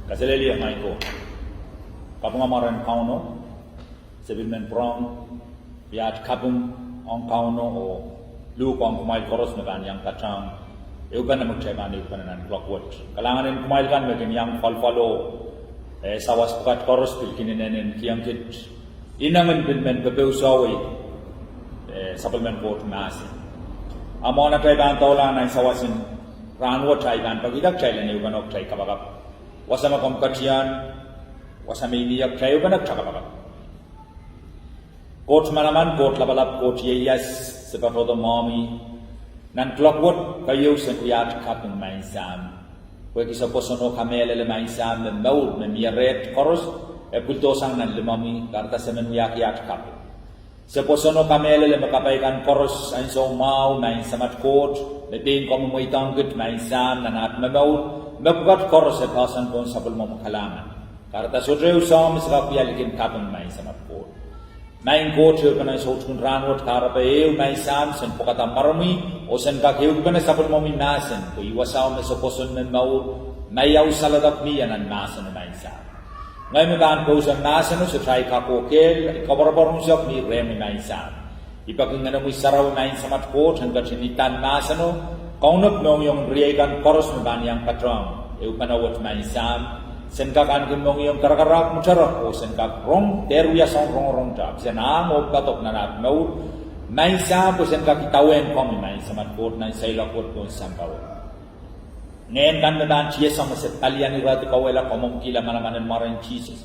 Kasaleli ang ko. Kapangamaran kauno, sebilmen prong, biat kapung ang kauno o lupang kumail koros na yang kacang, eukan na magtsayaman eukan na clockwork. Kalanganin kumail kan maging yang falfalo, sawas pukat koros pilkininen kiyang kit, inangan bilmen bebeusawi, supplement boat masin. Amo na tayo ban tawla na sawasin ranwo tayo ban pagidak tayo lang eukan ok tayo kabagap. Wasama kompetian, wasama iniyak tayo kan nagtakabagap. Coach manaman, coach labalap, coach yeyas, sepato the mommy, nan clockwork kayo sa kuyat kapung mainsam. Kaya kisa posono kamele le mainsam, le maul, le miyaret, koros, pultosang nan le mommy, karta sa menuyak yat kapung. Sa posono kamele le makapaikan koros, ay so mau, mainsamat coach, le ting komo mo itanggut, mainsam, nanat mamaul, mapukat koros e pasan kon sabal mo makalaman. Karta so drew sa misra piyalikin kapung mainsamat coach. Main coach kana so tun ranwat karapa mai sam sen pokata marmi o sen ka keu kana sabal mo minasen ko iwasaw me so poson men mau mai au saladak mi anan nasen mai sam ngai me ban ko sa nasen so try ka ko kel kabarbarong siap ni rem mai sam ipaking ngana mu saraw mai samat coach hangga chinitan nasen no kaunok nong yung riaikan koros me ban yang patrong eu kana wat mai sam sen ka kan gumong yung karakarak mucharak o sen ka rong teruya song rong tak sen mo katok na nat mau mai sa po sen ka kitawen kom mai samat pot na saila pot ko sampaw nen kan dan chia sama se talian ira to kawela komong kila mana maran Jesus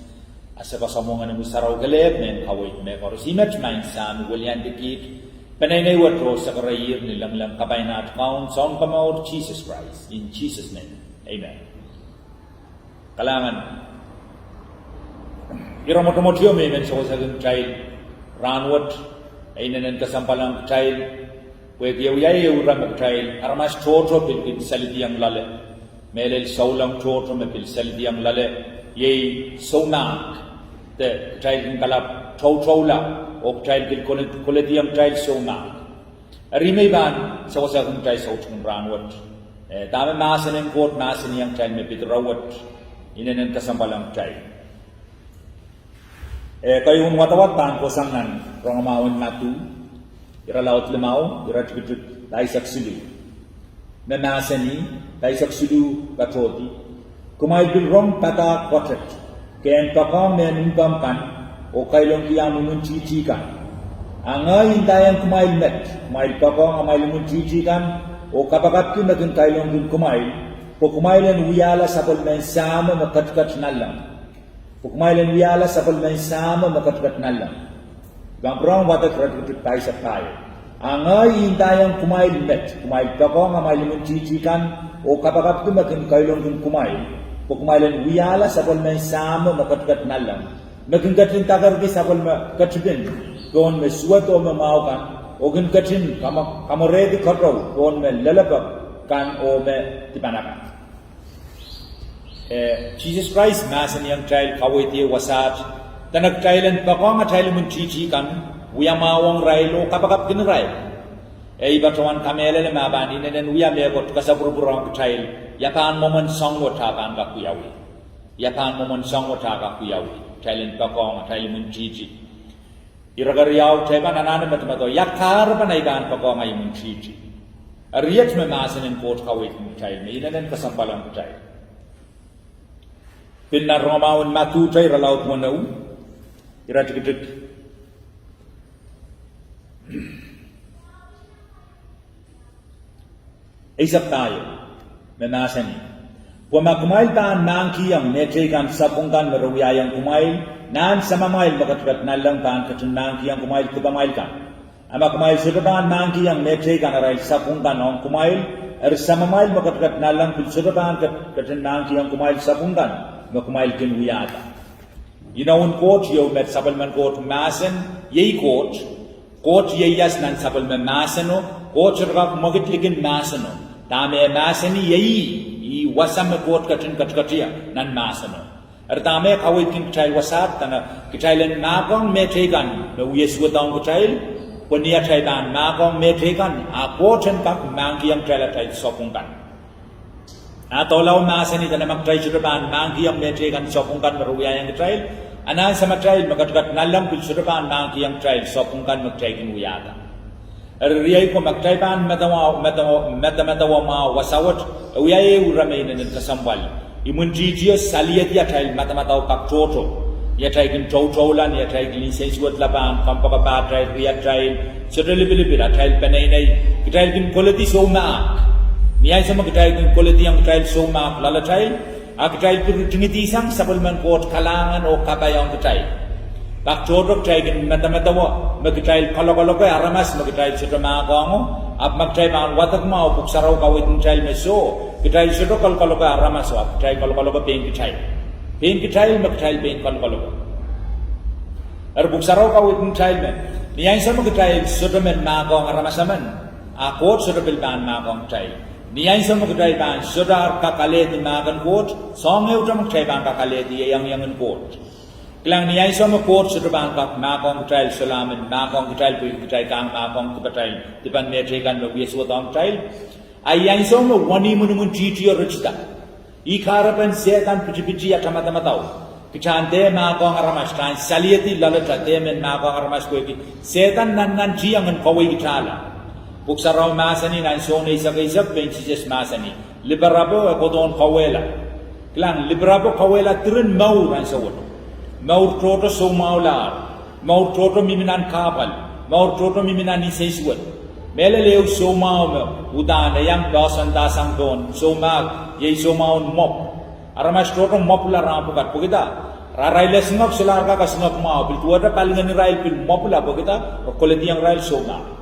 asa ka samongan mo saraw galeb nen kawit me kor simet mai sa walian dikit penai wat ro sa karayir ni lang kabay na account song kamao Jesus Christ in Jesus name amen. Kalangan ira motomotio me men so sa child ranwat ay nanan kasampalang child we yai ura mag child armas toto pil salidiang lale melel saulang toto me pil salidiang lale ye sonak the child kalap chola o child pil kolediam child sonak rimay ban so sa child so ranwat dami masanin kot masin yang child me pil rawat inanan kasampalang chay. Kayo watawat tan ko sangan rongamawon matu, ira laut lemau, ira tikit laisak sulu. Nanasani laisak sulu katoti. Kumail bil rom pata kwatet. Ken pakam men umpam kan o kailong kiyam mun cici kan. Angay indayang kumail met, kumail pakam amail mun cici kan o kapakat kin naging kailong din kumail. Pagkumailan wiyala sa palmensama makatkat na lang. Pagkumailan wiyala sa palmensama makatkat na lang. Gamprang watak ratit tayo sa tayo. Angay indayang kumail met. Kumail ka ko nga may limunchichikan o kapakat kumakin kailong yung kumail. Pagkumailan wiyala sa palmensama makatkat na lang. Naging katin tagargi sa palmakatsibin. Doon may suwat o mamaukan. O gin katin kamaredi katraw. Doon may lalabag kan o may tipanakan. Jesus Christ masan yang child kawiti wasat tanag kailan pa ko nga child mun chichi kan uyamawang railo kapakap ginray iba tuan kamele le mabani nenen uyame ko kasapurburang child yapan momon song watakan ka kuyawi yapan momon song wataka kuyawi child pa ko nga child mun chichi iragariyaw teba nanane matmato yakar panaigan pa ko nga mun chichi ariyat me masan en kot kawit mun child me nenen kasampalang child Pinna Romawan matutay ralaut mo na ira tikit isap tayo menasan ni pumakumail taan nangkiyang netegan sapungkan meruyayang kumail nan samamail makatkat na lang taan katun nangkiyang kumail kubamail kan ama kumail sudabaan nangkiyang netegan aray sapungkan ang kumail samamail makatkat na lang sudabaan katun nangkiyang kumail sapungkan kumail kin wiyata. Inawun coach yaw met sabal man coach masen yay coach yayas nan sabal man maseno coach rap magitlikin maseno tame maseni yay I wasam coach katin katkatia nan maseno tame kawit kin child wasat tana kichailen nagong metegan no yeswatang kichail punya chaidan nagong metegan a coach en kak mangiang child child sokungkan atau lau masani dan magtray suraban mangki yang metre kan sopungkan meruya yang trail anan sama trail magatugat nalam bil suraban mangki yang trail sopungkan magtray kin uyada riyai ko magtray ban matawa ma wasawat uyai uramay nan kasambal imunji dia saliyat ya trail mata paktoto ya trail kin taulan ya trail kin sensuat labang kampaka ba trail riya trail sodelibil trail penai trail kin quality soma Niay sama kita yung quality yang trial soma lala trial, trial opportunity isang supplement court kalangan o kabayang trial. Pak chodok trial yung mata mo, mag-trial kalo ko aramas mag-trial sa mga kango, at mag-trial ang watak mo o puksaraw kawit ng trial meso, trial sa kalo ko aramas o trial kalo ko pain trial. Pain trial mag-trial pain kalo ko. Ar puksaraw kawit ng trial men. Niay sama mag-trial sa mga kango aramas naman, court sa bilban mga kango trial. Niay sama kedai ban sodar kakale di magan court song eutam kedai ban kakale di yang court kelang niay sama court sodar ban kak makong trial salamin makong trial pu trial kang makong trial dipan metre kan lo yesu tong trial ayang sama wani mun titi rujta ikarapan setan pici ya tama tau kicande makong aramas kan saliyati lalata demen makong aramas ko setan nan jiangan kawai kitala Buksaraw masani na sone isa-isa benches masani. Liberabo kodon kawela. Klang liberabo kawela tren maur ang sawot. Maur troto so maular. Maur troto miminan kapal. Maur troto miminan iseswat. Meleleo so mau udan yang dasang don so mag ye so mau mop. Aramas troto mop la rampukat pugita. Rail singap selarga ka singap mau bil tuada palingan rail bil mop la pugita. Koledi yang rail so mau.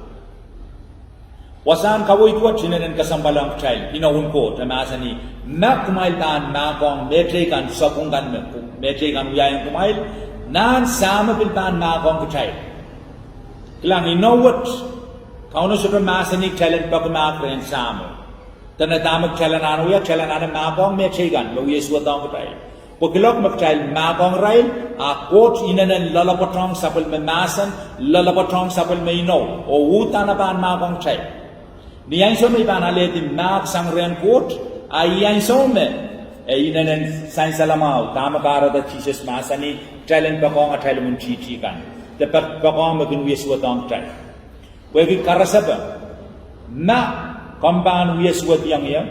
Wasan kawo itu cinanen kasambalang child inaun ko tamasani na kumail tan na kong metre kan sopungkan metre kan uyayang kumail nan sama piltan na kong child klang inowat kauno sudah masani talent bagamak ren sama tanah tamak chalanan uya chalanan na kong metre kan lo yesu atang child pokilok mak child na kong rail a court inanen lalapotong sapul memasan lalapotong sapul maino o utana ban na kong child Niyan so may banale di nak sangren court ayan so me inanen sains alamao tama para da Jesus masani talent bakong at talent chichi kan dapat bakong magin yesu atang tal wegi karasaba na kamban yesu atang ya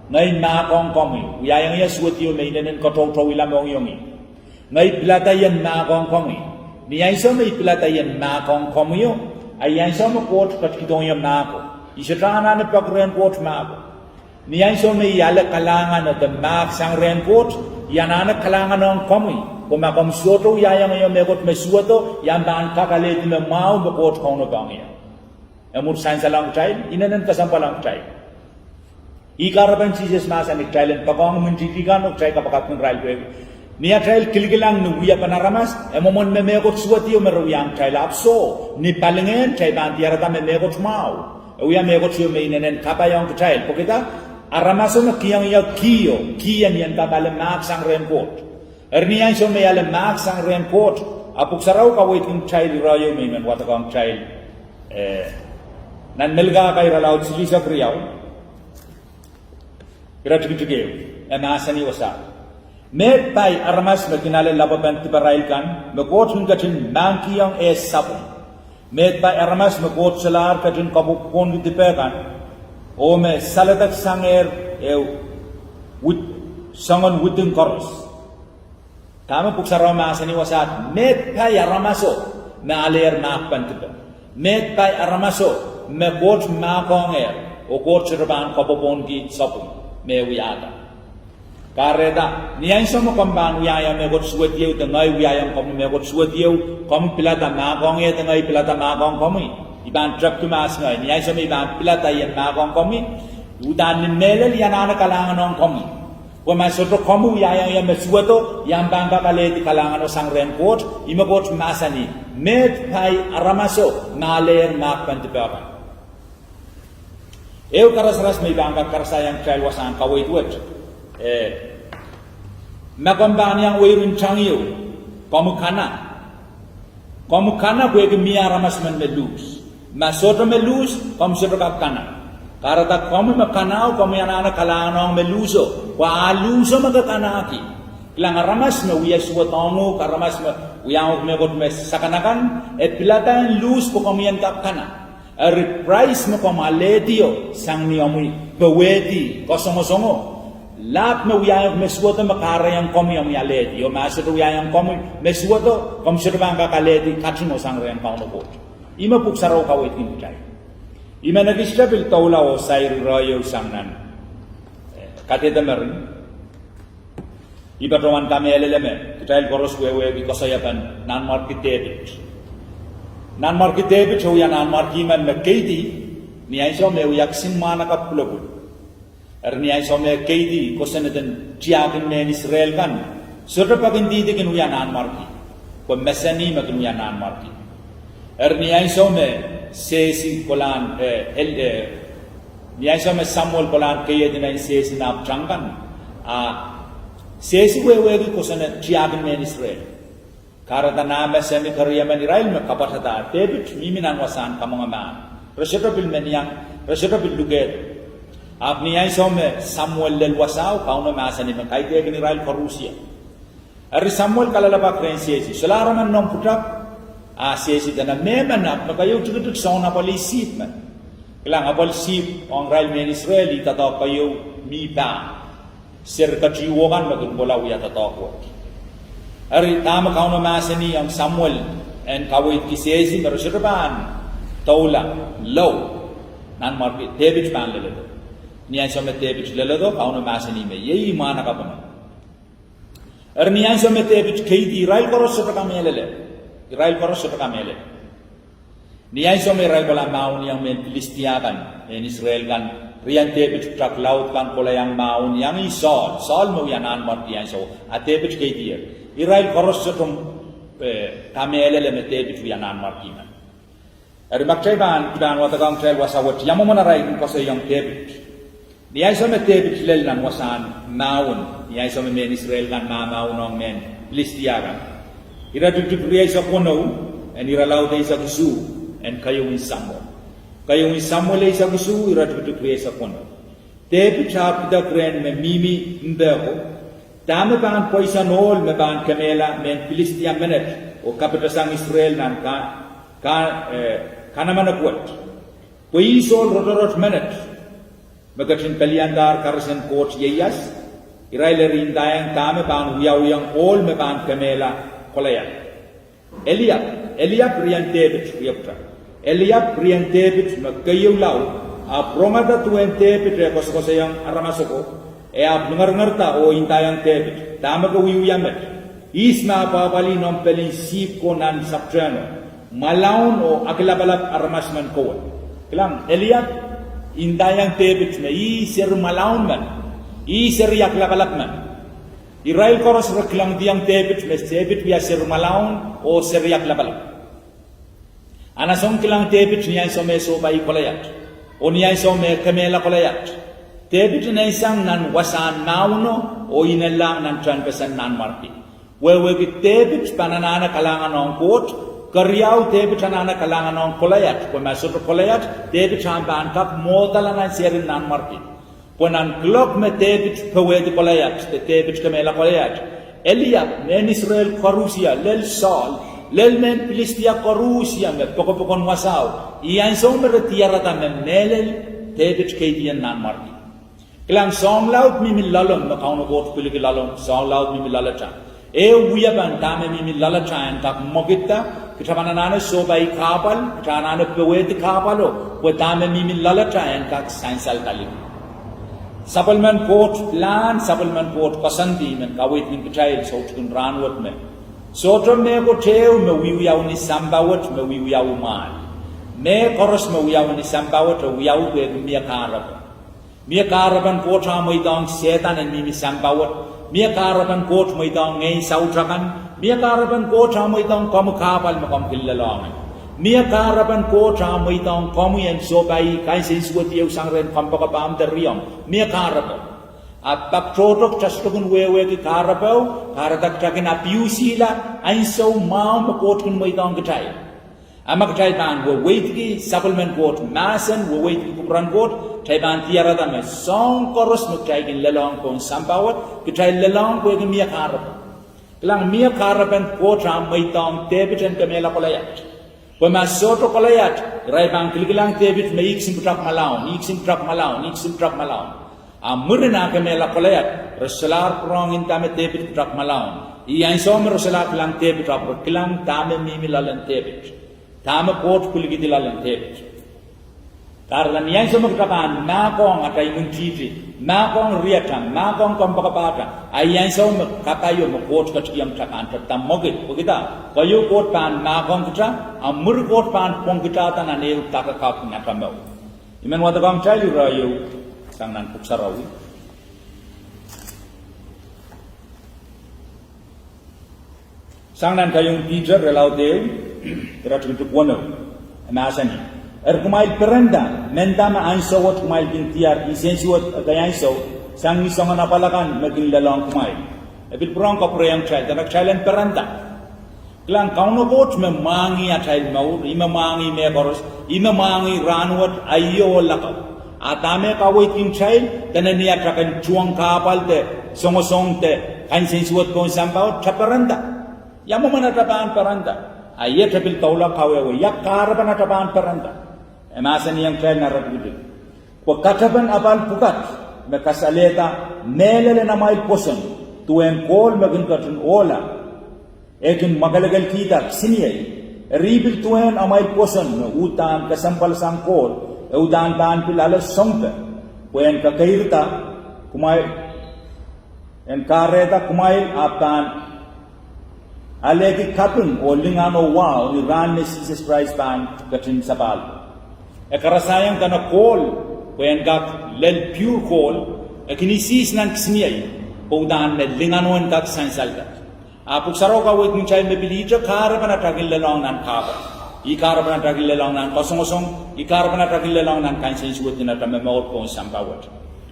ngai na kong komi uyayang yesu atio may inanen kotow ilamong yongi ngai platayan na kong komi niyan so may platayan na kong komi yo ayan so mo court katkidong yam na ko Isarana na pagren court map. Niyan so may yala kalangan na the map sang ren court, yanana kalangan ng komi. Kung makamsoto yayang yung megot mesuato, yan baan kakalit na mau bakot kong nabangya. Amur sains alang child, inanan kasampalang child. Ikarapan Jesus masan child, pagong muntikigan o child kapakat ng rail wave. Niya child kiligilang nuwiya panaramas, emomon me megot suati o meruyang child apso, ni palingen child baan tiarata me megot mau. Uya megot siyo may inanen kapayang child. Pagkita, aramaso na kiyang yaw kiyan yan kapala maksang renkot. Erniyan siyo may alam maksang renkot. Apuk saraw kawait kong child rayo may man watakang child. Nan melga kay ralaw sili sa kriyaw. Kira-tigil-tigil. Masani wasa. Med pay aramas makinala lababan tibarail kan. Magkot hong kachin mangkiyang sapong. Med by aramas makot salar kadin kabukon ditipekan o me salatak sanger with sangon within chorus tama puksaraw masani wasat med by aramaso na aler makpan tipe med by aramaso me kot makonger o kot serban kabukon ki sapung me wiata kareda niyan so mo kambang uyaya me got suwetiyo tengay uyayang kami me got suwetiyo kami pilata makong e tengay pilata makong kami iban trap tumas ngay niyan so me iban pilata yan makong kami udan ni melel yan ana kalangan ng kami kung masoto kami uyayang yan me suweto yan bangka kaleti kalangan ng sang renkot imagot masani med pay aramaso naler makpan tipakan ew karas may bangka karasayang child wasan kawait wet Nakambang yang wairin changiyo, komukana gue ke miara mas men melus, masoto melus, kom soto kakana, Karata kami makanao kami anak kalanong meluso. Wa aluso magakanaki. Ilang aramas me uya suwatongo karamas me uyang me got me sakanakan pilatan lus po kami ang kapkana. Reprise mo kami aletio sang niyamui bewedi kosongo-songo. Lap me uyang me suwato makarayang kami ang aletio. Masato uyang kami me suwato kami sirbang kakaleti kachino sang reyang kauno po. Ima puksaraw kawit kinutay. Ima nagistabil taula o sayri royo sang nan. Kateta merin. Iba roman kami eleleme, kita el koros wewe because I have an non-market debit. Non-market debit so yan non-market man me keidi ni ay so me uyak sin mana ka plugul. Ni ay so me keidi kosen den tiagin me Israel kan. Surta pag hindi din uyan non-market. Ko mesani magin uyan non-market. Ni ay so me sesi kolan ni ay so me Samuel kolan kaya din ay sesi na abjangkan. Sesi wewe ko sa tiagin men Israel. Karata nama semi kariya men Israel me kapatata David miminan wasan kamong ama. Reseta bil menyang reseta bil luget. Apni ay some Samuel lel wasaw kauno masani men kay tiagin Israel Rusia. Ari Samuel kalalaba kren sesi. Solara man nom putak sesi dana meman ap kayo tugut sauna polisit man. Kailang apol sip ang Israel men Israel itato kayo mi ba. Sir kajiwogan maging bola uya tatako. Ari tama kauno masani ang Samuel and kawit kisesi pero sirban taula low nan market David ban leledo. Niyan sa David leledo kauno masani me yei mana ka pano. Ari niyan sa David keidi Israel koros sa kamelele. Israel koros sa kamelele. Niyan sa Israel bala maun yang men Filistiakan en Israel kan riyan David trak laut kan kola yang maun yang Saul mo yan anmar yan so at David kay dia Israel koros sa tum kamelele me David yan anmar kiman ari magtayban kiban watagang trail wasawat yamo manaray ko sa yang David niya sa me David lel nan wasan maun niya sa me Israel kan maun ng men Filistiagan ira tutup riya sa kono and ira laut ay sa gusu and kayo in Samuel. Kayong Samuel ay sa gusto, irat-irat sa kono. David chapter kren me mimi mbeko. Dame baan poisa nol me baan kamela men Filistia menet o kapitasang Israel nan kanamana kuat. Poisol rodorot menet. Magatin kaliandar karasen coach yeyas. Irailerin dayang dame baan uyawiyang ol me baan kamela kolayan. Eliab riyan David uyapta. Eliab riyan David magkayaw law promada tuwen David kos yang aramasoko ngar-ngarta o intayang David tama ka wiwiyamet isma babali nom pelin sip ko nan saktrano malaon o akilabalap aramasman ko kilang Eliab intayang David na isir malaon man isir yaklabalap man Israel koros reklang diang David biya sir malaon o sir yaklabalap Anasong kilang David niya so me so bay kolayat. O niya so me kamela kolayat. David na isang nan wasan mauno o inalang nan tranpesan nan marti. Wewe David pananana kalangan ng kot. Karyaw David pananana kalangan ng kolayat. Kung masuk kolayat, David champan kap modala nan serin nan marti. Kung ang klok me David pawede kolayat. David kamela kolayat. Eliab men Israel Rusia lel Saul. Lelmen Filistia Rusia me pokok-pokon wasaw. Iyan song meretiarata me melel David kedian nan marti. Kilang song laut mimi lalong makauno bot piliki lalong song laut mimi lalachan. Uyaban tame mimi lalachan tak mogita kita mananane so bay kapal kita anane pewet kapalo ko tame mimi lalachan tak sainsal talim. Supplement port plan supplement port kasanti men kawit min kitail so tukun ranwat me. Sotro me ko teo me wiwiyaw ni sambawat me wiwiyaw man. Me koros me wiwiyaw ni sambawat o wiyaw we miya karapan. Miya karapan ko tra mo itong setan and mimi sambawat. Miya karapan ko mo itong ngay sautrakan. Miya karapan ko tra mo itong kamukapal makampilalangan. Miya karapan ko tra mo itong kamu yan sobay kaysin suwatiyaw sang ren kampakapam teriyong. Miya karapan. At pagtrotok chastogun wewe ki karapaw, karadak takin apiusila, ay so maam makot kun mo itong gatay. amak taiban wo wait ki supplement quote masen wo wait ki kupran quote taiban tiara da me song koros no taigin lelong kon sambawat ki tai lelong ko ki mia karap lang mia karapan quote ram mai tong tebiten kamela kolayat ko ma soto kolayat rai bang kililang tebit me iksim trap malaw amurna kamela kolayat rasalar prong intame tebit trap malaw iyan somer rasalar kilang tebit trap kilang tame mimilalan tebit tama quote kuligi dilalan tebit karena iyan somer kapan nakong atay muntiti nakong riatam nakong kompakapata ayan somer katayo mo quote katiyam takan tatamogit pagita kayo quote pan nakong kita amur quote pan pong kita tananeu takakap nakamaw iman wadagam chayu rayo sangnan puksarawi sangnan kayong Peter relaw deu teratu untuk wono masani kumail peranda mentama ansawat kumail bintiar isensiwat gayanso sang isong napalakan maging lalong kumail ebil prong ko preyang child tanak child peranda klang kauno bot memangi atay maur imamangi me boros imamangi ranwat ayo lakaw atame kawai tim child tanania trakan chuang kapal de songosong te kansensiwat ko sambaw chaparanda yamo manatapan peranda ayat ebil taula kawe yak karaban atapan peranda emasan yang child na rabudu ko kataban abal pukat mekasaleta melele na may poson tuen kol magin katun ola ekin magalagal kita siniyay ribil tuen amay poson utan kasampal sangkol udan ban pilala songta kuen kakairta kumay en kareta kumay apan alegi kapun o lingano wow ni ran ni Jesus Christ ban katin sabal ekarasayang kana kol kuen gak lel pure kol ekinisis nan kisniyay udan ne linganon kak sansalga apuk saroka wait munchay me bilija karaban atagil lelong nan kaba I karaban atagil lelong nan kosong I karaban atagil lelong nan kansensi wit na tamme maur ko sambawat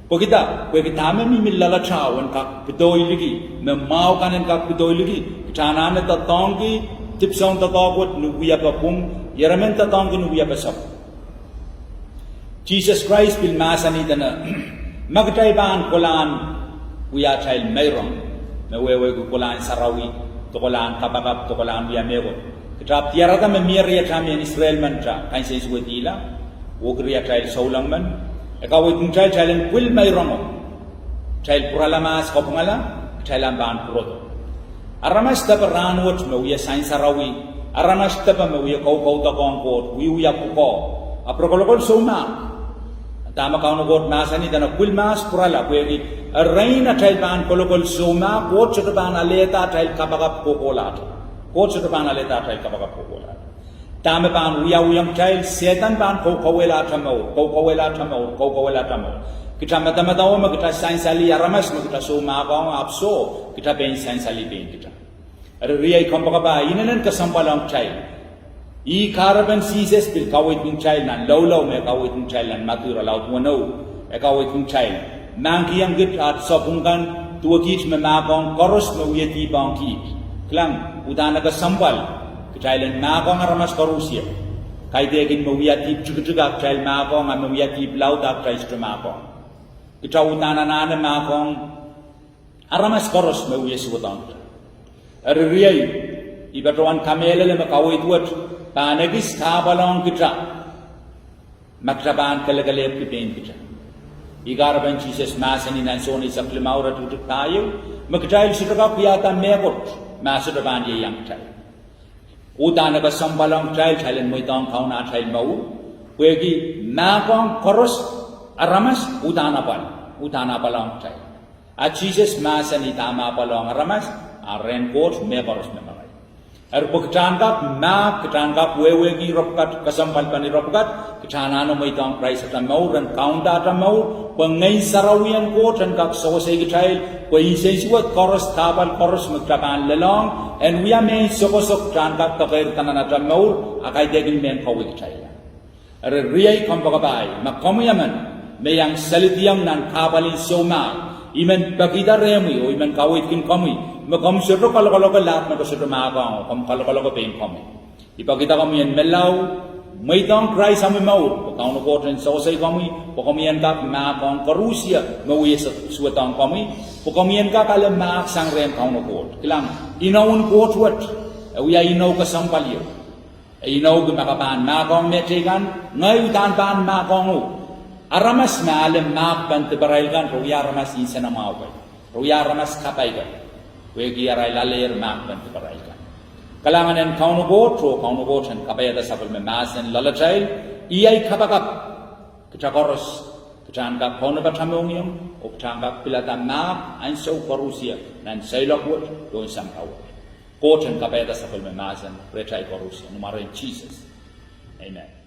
ko kita me mi millala chawan kak pidoi ligi me mau kanen kak pidoi ligi tanane ta tongi tipsong ta tawat nubiya pa pum yaramen ta tongi nubiya pa sab Jesus Christ bil masani dana magtay ban kolan uya chail mayrong mewewe ku kolan sarawi to kolan kabagap to kolan uya mego kitab tiara ta me miria tamen Israel man ta kansen suwedila ogriya chail saulang man ekawe kung chailen kwil mayrong chail puralamas kopngala chailan ban proto aramas ta ranwot me uya sain sarawi aramas ta me uya kau ta kongkot uya puko aprokolokol soma tama kauno got masani dana kulmas purala kwegi raina tail ban kolokol soma got chota ban aleta tail kabagap kokolat got chota ban aleta tail kabagap kokolat tama ban uyang tail setan ban kokowela tamo kita mata oma kita sainsali aramas kita soma bang apso kita ben sainsali ben kita riai kompaka inanan kasampalang tail I karaban sizes bil kawit ng child nan law me kawit ng child nan matura law wano e kawit ng child nangki yang git at sopungkan tuwakit me magong koros me uyati bangki klang udana ka sambal child magong aramas korusia kai degin me uyati juga child magong me uyati law da Christ magong kita udana nana magong aramas koros me uyasi wutang riyai ibatuan kamele le me kawit wut panagis kabalong kita maktaban kalagalep kitain kita igaraban Jesus masani nan soni saklimaura tutuk tayo magtail sitaka piyata megot masadaban ye yang tay udana ka sambalong tail thailen moitong kauna thail mau wegi nakong koros aramas udana balong tay a Jesus masani tama balong aramas aren kot mebaros memang Erpuktanggap ketanggap wewegi rokat kasampal pani rokat ketanano may tang price at mau dan kaunda at mau pengai sarawian ko dan kak sosai gitail ko isensiwat koros tabal koros magtapan lelong and we are made sokosok tanggap takair tanan at mau akay degin men kawik gitail riyay kampagabay makomayaman mayang salitiang nan kabalin soma iman bakida remi o iman kawit kin kami magam sirro kalokaloka lahat na ko sirro maagong kam kalokaloka pain kami Ipakita kami yang melau, may tang Christ kami mau, pagkaon ko rin sa usay kami, kami yang kap makong karusia, mawi sa suwatang kami, kami yang kakalam maak sang rem kaon ko. Kilang, inawon ko tuwat, uya inaw kasang palyo. Inaw gumakapaan makong metrikan, ngayon tanpaan makong o. Aramas na alam maak bantibaray kan, ruya aramas insa na maway. Ruya aramas kapay kan. Wegi aray lalir maak bantibaray kan. Kalangan yang kauno bot yang kapaya da sapal memasan lalacay, iyay kapakap, kecakoros, kecangkap kauno batamongiyong, o kecangkap pilata maap, ang so parusia, nan saylakwood, doon sampawad. Kot yang kapaya da sapal memasan, recay parusia, numaro in Jesus. Amen.